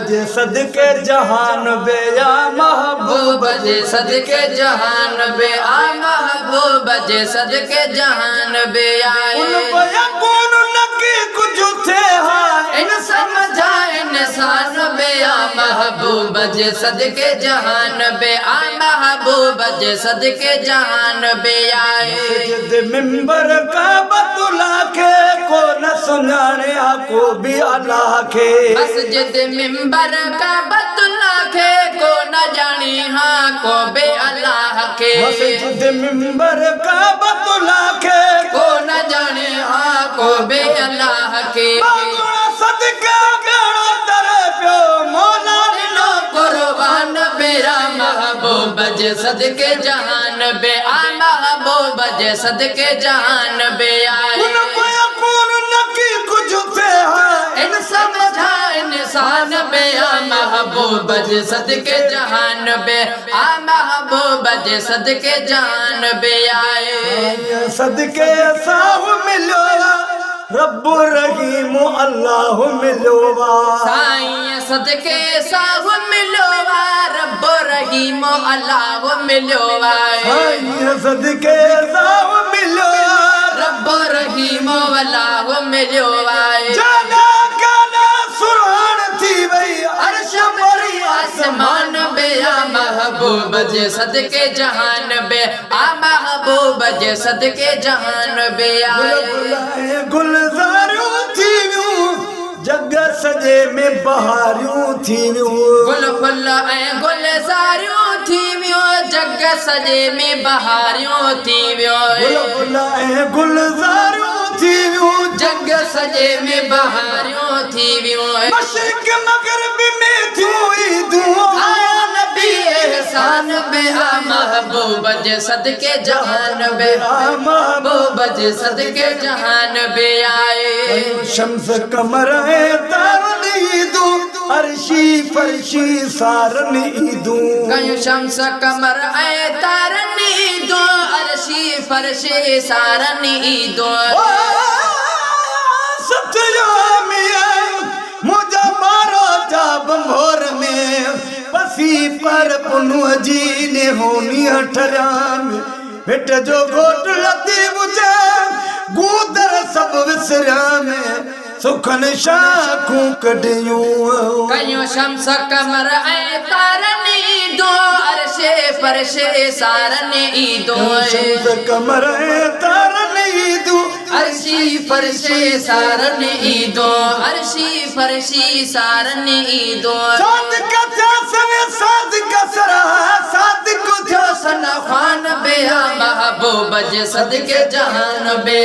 जे सदके जहान बे या महबूब जे सदके जहान बे आ महबूब जे सदके जहान बे आए उन बया कौन नकी कुछ थे हाँ इन समझाए इंसान बे आ महबूब जे सदके जहान बे आ महबूब जे सदके जहान बे आए मस्जिद मिंबर का बतुला के को न सुनाने को भी अल्लाह के मस्जिद मिंबर का बतुला के को न जानी हाँ को बे अल्लाह के मस्जिद मिंबर का बतुला के को न जाने हाँ को बे अल्लाह के सदका बेड़ो तेरे प्यो मौला लो कुर्बान बेरा महबूब जे सदके जहान बे आ महबूब जे सदके जहान बे आए उन कोया कौन नकी कुछ थे हाँ इन समझा इंसान बे आ महबूब जे सदके जहान बे आ महबूब जे सदके जहान बे आए सदके साहु मिलो रब्बु रहीम अल्लाह मिलो साईं सदके साहु मिलो रब रहीम अल्लाह मिलो सदके साहु मिलो रब रहीम अल्लाह मिलो जाना गाना सुरान थी वई अर्श बरी आसमान बे आ महबूब जे सदके जहान बे आ महबूब जे सदके जहान बे आए गुलजारियों थी जग सजे में बहारियों थी गुल फुल ऐं गुलज़ारियूं थी वियो जग सजे में बहारियूं थी वियो गुलजारियों थी जग सजे में बहारियूं थी वियो मशरिक मगरिब में थी दुआ आया नबी एहसान बे आ महबूब जे सदके जहान बे महबूब जे सदके जहान बे आए शम्स कमर तारन ईदू अर्शी फरशी सारन ईदू कयूं शम्स कमर ऐं तारन ईदो अर्शी फरशी सारन ईदो मुझा मारो जाब भोर में पसी पर पुनु जी ने होनी हठराम बेट जो गोट लती मुझे गूदर सब विसराम सुखन शाखूं कढियूं कयूं शम्स कमर ऐं तारन ईदो अर्शे फरशे सारन ईदो शम्स कमर तारन ईदू अर्शी फरशे सारन ईदो अर्शी फरशी सारन ईदो साद कथा सवे साद कसरा साद को जो सन खान बे आ महबूब जे सदके जहान बे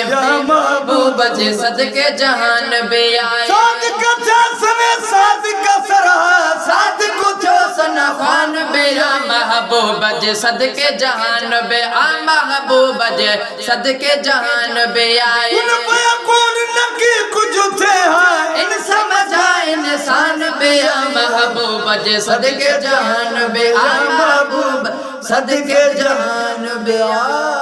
महबूब जे सदके जहान बे आए साद कथा सवे साद कसरा साथ कुछो सन खान बे आ महबूब जे सदके जहान बे आ महबूब जे सदके जहान बे आए उन बया कौन नकी कुछ थे हाँ इन समझा इंसान बे आ महबूब जे सदके जहान बे आ महबूब सदके जहान बे आ